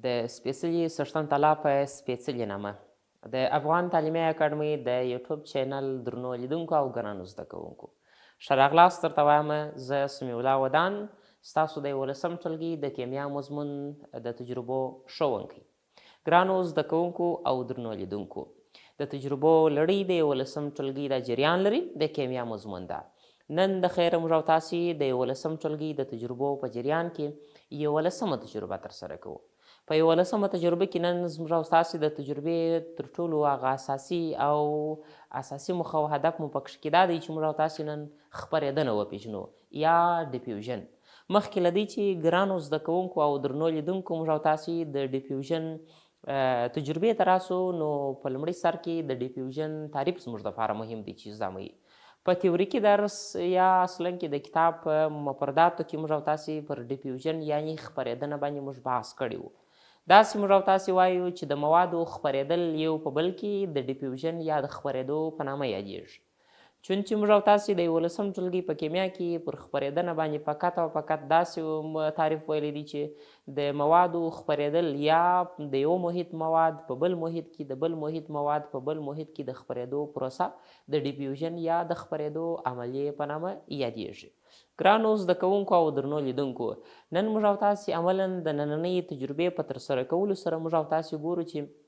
د سپېڅلي څښتن تعالی په سپېڅلي نامه د افغان تعلیمي اکاډمۍ د یوټیوب چینل درنو لیدونکو او ګرانو زده کوونکو ښه راغلاست درته وایم. زه سمیع الله ودان ستاسو د یوولسم ټولګي د کیمیا مضمون د تجربو ښوونکی. ګرانو زده کوونکو او درنو لیدونکو، د تجربو لړۍ د یوولسم ټولګي دا جریان لري د کیمیا مضمون ده. نن د خیره موږ او تاسې د یوولسم ټولګي د تجربو په جریان کې یوولسمه تجربه ترسره کوو. په یوولسمه تجربه کې نن موږ او تاسې د تجربې تر ټولو هغه اساسي موخه او هدف مو پکښې کې دا دی چې موږ او تاسې نن خپرېدنه وپېژنو یا ډیفیوژن. مخکې له دې چې ګرانو زده کوونکو او درنو لیدونکو موږ او تاسې د ډیفیوژن تجربې ته راسو، نو په لومړي سر کې د ډیفیوژن تعریف زموږ دپاره مهم دی چې زده مو په تیوریکي درس یا اصلا کې د کتاب په مفرداتو کې موږ او تاسې پر ډیفیوژن یعنی خپرېدنه باندې موږ بحث کړی وو. داسې موږ او تاسې وایو چې د موادو خپرېدل یو په بل کې د ډیفیوژن یا د خپرېدو په نامه یادیږي. چون چې موږ او تاسې د یوولسم ټولګي په کیمیا کې پر خپرېدنه باندې فقط او فقط داسې تعریف ویلی دی چې د موادو خپرېدل یا د یو محیط مواد په بل محیط کې د بل محیط مواد په بل محیط کې د خپرېدو پروسه د ډیفیوژن یا د خپرېدو عملیې په نامه یادیږي. ګرانو زده کوونکو او درنو لیدونکو، نن موږ او تاسې عملا د نننۍ تجربې په ترسره کولو سره موږ او تاسې ګورو چې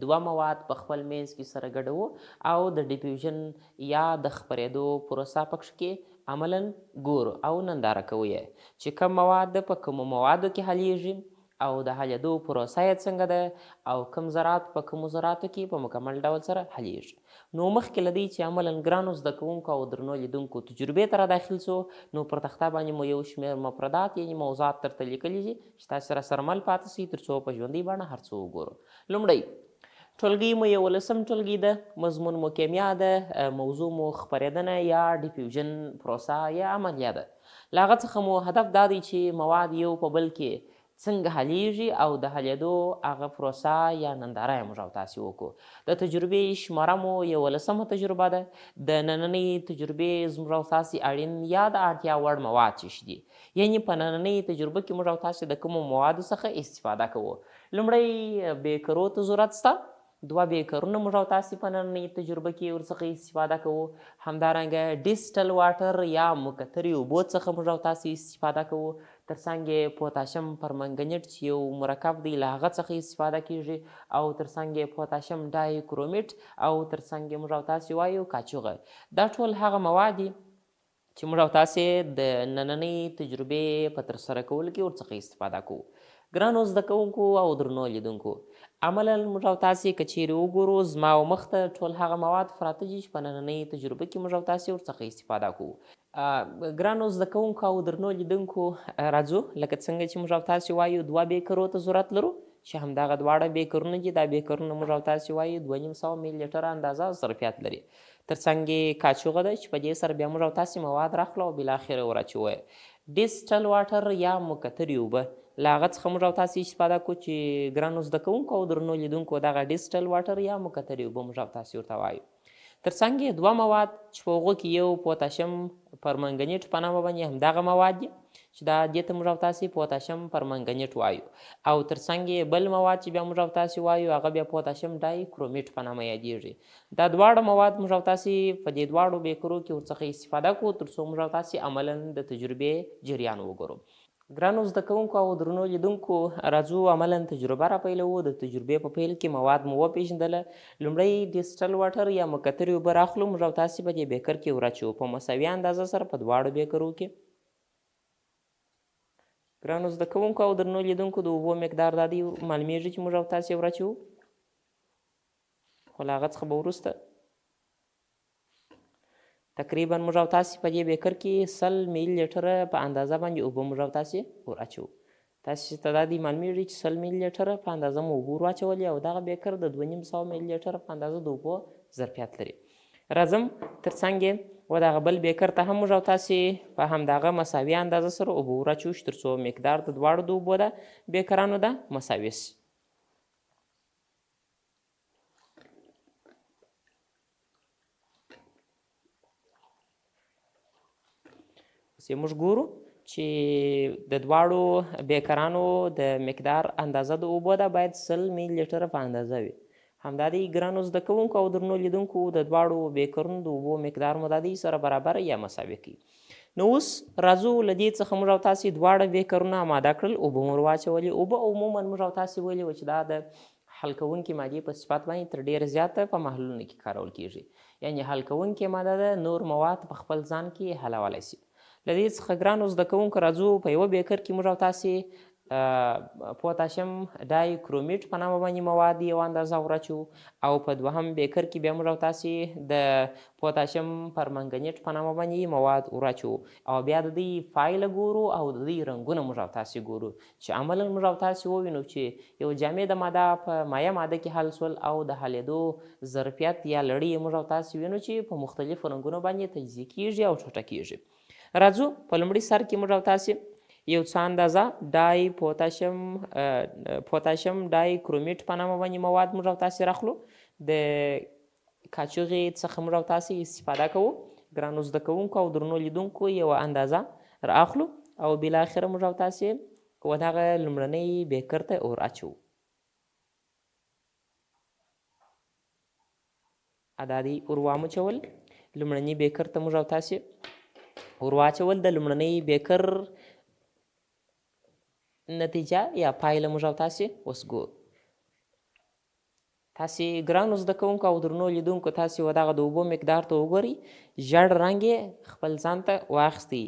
دوه مواد په خپل منځ کې سره ګډوو او د ډیفیوژن یا د خپرېدو پروسه پکښې کې عملا ګورو او ننداره کوو چې کوم مواد په کومو موادو کې حلیږي او د حلیدو پروسه یې څنګه ده او کوم ذرات په کومو ذراتو کې په مکمل ډول سره حلیږي. نو مخکې له دې چې عملا ګرانو زده کوونکو او درنو لیدونکو تجربې ته راداخل سو، نو پر تخته باندې مو یو شمېر مفردات یعنې موضوعات درته لیکلي دي چې تاسې راسره مل پاتې سئ تر څو په ژوندۍ بڼه هر څه وګورو. لومړی ټولګي مو یوولسم ټولګي ده، مضمون مو کیمیا ده، موضوع مو خپرېدنه یا ډیفیوژن پروسه یا عملیه ده. له هغه څخه مو هدف دا دی چې مواد یو په بل کې څنګه حلیږي او د حلیدو هغه پروسه یا ننداره یې موږ او تاسې وکړو. د تجربې شماره مو یوولسمه تجربه ده. د نننۍ تجربې زموږ او تاسې اړین یا د اړتیا وړ مواد څه دي، یعنې په نننۍ تجربه کې موږ او تاسې د کومو موادو څخه استفاده کوو. لومړی بیکرو ته ضرورت شته، دوه بیکرونه موږ او تاسې په نننۍ تجربه کې ورڅخه استفاده کوو. همدارنګه ډیسټل واټر یا مکترې اوبو څخه موږ او تاسې استفاده کوو. ترڅنګ پوتاشیم پرمنګنیټ چې یو مرکب دی له هغه څخه استفاده کیږي او ترڅنګ پوتاشیم ډای کرومیټ او ترڅنګ موږ او تاسې وایو کاچوغه. دا ټول هغه مواد دي چې موږ او تاسې د نننۍ تجربې په ترسره کولو کې ورڅخه استفاده کوو. ګرانو زده کوونکو او درنو لیدونکو، عملا موږ او تاسې که چیرې وګورو زما او مخ ته ټول هغه مواد پراته دي چې په نننۍ تجربه کې موږ او تاسې ورڅخه استفاده کوو. ګرانو زده کوونکو او درنو لیدونکو، راځو لکه څنګه چې موږ او تاسې وایو دوه بیکرو ته ضرورت لرو چې همدغه دواړه بیکرونه دي. دا بیکرونه موږ او تاسې وایو 2500 ملي لیټره اندازه ظرفیت لري. ترڅنګ کاچوغه ده چې په دې سره بیا موږ او تاسې مواد راخلو او بالاخره وراچوو. ډیسټل واټر یا مکترې اوبه، له هغه څخه موږ او تاسې استفاده کوو چې ګرانو زده کوونکو او درنو لیدونکو دغه ډیسټل واټر یا مکترې اوبه موږ او تاسې ورته وایو. ترڅنګ یې دوه مواد چې په هغو کې یو پوتاشیم پرمنګنیټ په نامه باندې همدغه مواد دي چې دا دې ته موږ او تاسې پوتاشیم پرمنګنیټ وایو، او ترڅنګ یې بل مواد چې بیا موږ او تاسې وایو هغه بیا پوتاشیم ډای کرومیټ په نامه یادیږي. دا دواړه مواد موږ او تاسې په دې دواړو بیکرو کې ورڅخه استفاده کوو تر څو موږ او تاسې عملا د تجربې جریان وګورو. ګرانو زده کوونکو او درنو لیدونکو، راځو عملا تجربه را پیلوو. د تجربې په پیل کې مواد مو وپېژندله. لومړی ډیسټل واټر یا مکترې اوبه راخلو، موږ او تاسې په دې بیکر کې وراچوو په مساوي اندازه سره په دواړو بیکرو کې. ګرانو زده کوونکو او درنو لیدونکو، د اوبو مقدار دا دی معلومیږي چې موږ او تاسې وراچوو، خو له هغه څخه به وروسته تقریبا موږ او تاسې په دې بیکر کې 100 ملي لیټره په اندازه باندې اوبه موږ او تاسې وراچوو. تاسې ته دا دی معلومیږي چې 100 ملي لیټره په اندازه مو اوبه واچولې او دغه بیکر د 2500 ملي لیټره په اندازه د اوبو ظرفیت لري. راځم ترڅنګ و دغه بل بیکر ته هم موږ او تاسې په همدغه مساوي اندازه سره اوبه وراچوو تر څو مقدار د دواړو د اوبو د بیکرانو ده مساوي سي. اوس یې موږ ګورو چې د دواړو بیکرانو د مقدار اندازه د اوبو ده باید 100 میل لیټره په اندازه وي. همدا د ګرانو زده کوونکو او درنو لیدونکو د دواړو بیکرونو د اوبو مقدار مو د سره برابر یا مساوي کړي. نو اوس راځو له دې څخه موږ او تاسې دواړه بیکرونه آماده کړل، اوبه مو ور واچولې. اوبه عموما موږ او تاسې ویلي وو چې دا د حل کوونکې مادې په صفت باندې تر ډېره زیاته په محلولونو کې کارول کیږي، یعنې حل کوونکې ماده ده، نور مواد په خپل ځان کې حلولی شي. له دې څخه ګرانو زده کوونکو راځو په یوه بیکر کې موږ او تاسې پوتاشیم ډای کرومیټ په نامه باندې مواد یو اندازه ور او په دوهم بیکر کې بیا موږ او تاسې د پوتاشیم پرمنګنیټ په نامه باندې مواد ور او بیا د دوی فایله ګورو او د دوی رنګونه موږ او تاسې ګورو چې عملا موږ او تاسې ووینو چې یو جامد ماده په مایع ماده کې حل سول او د حلېدو ظرفیت یا لړۍ موږ او تاسې وینو چې په مختلفو رنګونو باندې تجزیه کیږي او ټوټه کیږي. راځو په لومړي سر کې موږ او تاسې یو څه اندازه ډای پوتاشیم ډای کرومیټ په نامه باندې مواد موږ او تاسې راخلو. د کاچوغې څخه موږ او تاسې استفاده کوو. ګرانو زده کوونکو او درنو لیدونکو یوه اندازه رااخلو او بالاخره موږ او تاسې ودغه لومړنۍ بیکر ته اور اچوو. دا دی اور وامچول. لومړني بیکر ته موږ او تاسې اور واچول. د لومړنۍ بیکر نتیجه یا پایله موږ او تاسې اوس ګورو. تاسې ګرانو زده کوونکو او درنو لیدونکو تاسې ودغه د اوبو مقدار ته وګورئ. ژړ رنګ یې خپل ځان ته واخیستی.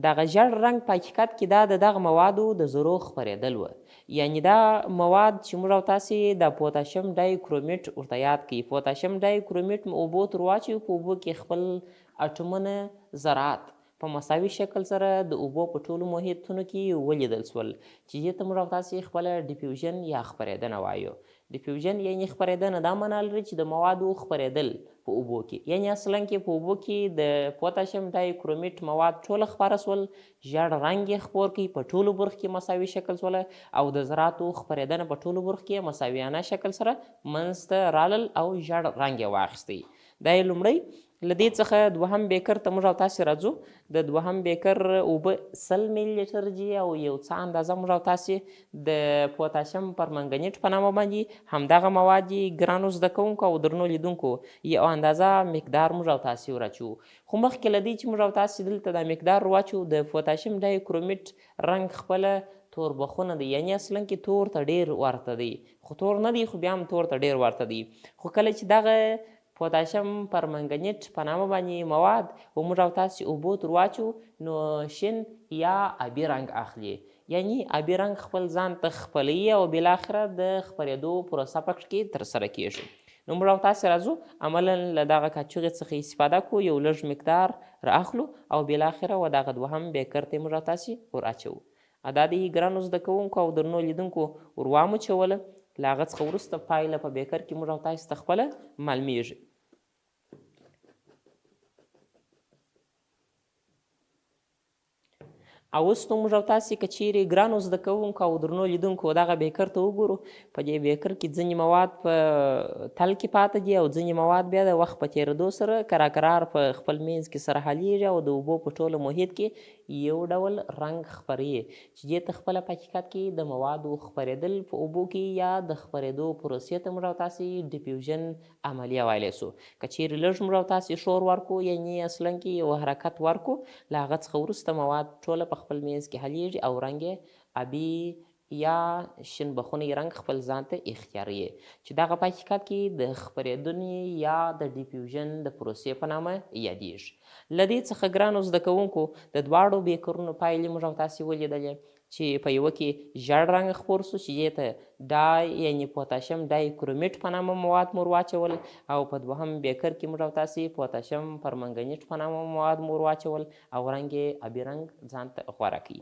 دغه ژړ رنګ په حقیقت کې دا د دغه موادو د ذرو خپرېدل وه، یعنې دا مواد چې موږ او تاسې د پوتاشیم ډای کرومیټ ورته یاد کړئ. پوتاشیم ډای کرومیټ مو اوبو ته ور واچوي، په اوبو کې خپل اټومونه ذرات په مساوي شکل سره د اوبو په ټولو محیطونو کې ولیدل سول چې دې ته موږ او تاسې خپله ډیفیوژن یا خپرېدنه وایو. ډیفیوژن یعنې خپرېدنه دا معنا لري چې د موادو خپرېدل په اوبو کې، یعنې اصلا کې په اوبو کې د پوتاشیم ډای کرومیټ مواد ټوله خپاره سول، ژړ رنګ یې خپور کړي، په ټولو برخو کې مساوي شکل سوله او د ذراتو خپرېدنه په ټولو برخو کې مساویانه شکل سره منځته رالل او ژړ رنګ یې واخیستی. دا یې لومړی. له دې څخه دوهم بیکر ته موږ او تاسې راځو. د دوهم بیکر اوبه 100 میل لیټر دي او یو څه اندازه موږ او تاسې د پوتاشیم پرمنګنیټ په نامه باندې همدغه مواد دي. ګرانو زده کوونکو او درنو لیدونکو یو اندازه مقدار موږ او تاسې ور اچوو. خو مخکې له دې چې موږ او تاسې دلته دا مقدار ور واچوو، د پوتاشیم ډای کرومیټ رنګ خپله توربخونه دی، یعنې اصلا کې تور ته ډېر ورته دی، خو تور نه دی خو بیا هم تور ته ډېر ورته دی. خو کله چې دغه پوتاشیم پرمنګنیټ په نامه باندې مواد و موږ او تاسې اوبو ته ور واچوو نو شین یا آبي رنګ اخلي، یعنې آبي رنګ خپل ځان ته خپلوي او بالاخره د خپرېدو پروسه پکې ترسره کیږي. نو موږ او تاسې راځو عملا له دغه کاچوغې څخه استفاده کوو، یو لږ مقدار رااخلو او بالاخره و دغه دوهم بیکر ته موږ او تاسې ور اچوو. دا د ګرانو زده کوونکو او درنو لیدونکو ور وامچوله. له هغه څخه وروسته پایله په بیکر کې موږ او تاسې ته خپله معلومیږي. او اوس نو موږ او تاسې که چیرې ګرانو زده کوونکو او درنو لیدونکو دغه بیکر ته وګورو، په دې بیکر کې ځینې مواد په تل کې پاته دي او ځینې مواد بیا د وخت په تېرېدو سره کرار په خپل منځ کې سره حلیږي او د اوبو په ټوله محیط کې یو ډول رنګ خپروي چې دې ته خپله په حقیقت کې د موادو خپرېدل په اوبو کې یا د خپرېدو پروسې ته موږ او تاسې ډیفیوژن عملیه ویلی سو. که چیرې لږ موږ او تاسې شور ورکو، یعنې اصلا کې یو حرکت ورکو، له هغه څخه وروسته مواد ټوله په خپل منځ کې حلیږي او رنګ یې آبي یا شین بخونی رنګ خپل ځان ته اختیاروي چې دغه په حقیقت کې د خپرېدنې یا د ډیفیوژن د پروسې په نامه یادیږي. له دې څخه ګرانو زده کوونکو د دواړو بیکرونو پایلې موږ او تاسې ولیدلې چې په یوه کې ژړ رنګ خپور سو چې دې ته ډای یعنې پوتاشیم ډای کرومیټ په نامه مواد مو واچول او په دوهم بیکر کې موږ او تاسې پوتاشیم پرمنګنیټ په نامه مواد مو واچول او رنګ یې آبي رنګ ځان ته غوره کړي.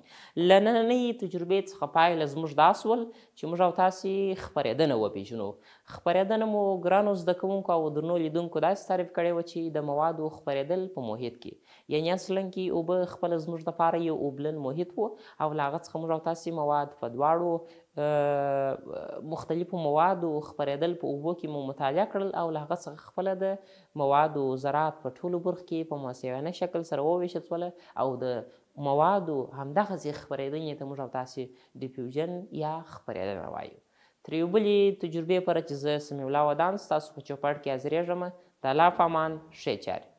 له نننۍ تجربې څخه پایله زموږ دا سول چې موږ او تاسې خپرېدنه وپېژنو. خپرېدنه مو ګرانو زده کوونکو او درنو لیدونکو داسې تعریف کړې وه چې د موادو خپرېدل په محیط کې، یعنې اصلا کې اوبه خپله زموږ دپاره یو اوبلن محیط و او له هغه څخه موږ او تاسې مواد په دواړو مختلفو موادو خپرېدل په اوبو کې مو مطالعه کړل او له هغه څخه خپله د موادو ذرات په ټولو برخو کې په موسیانه شکل سره وویشل شوله او د موادو همدغسې خپرېدنې ته موږ او تاسې ډیفیوژن یا خپرېدنه وایو. تر یو بلې تجربې پوره چې زه سمیع الله ودان ستاسو په چوپړ کې حاضرېږم. د الله په امان ښې چارې.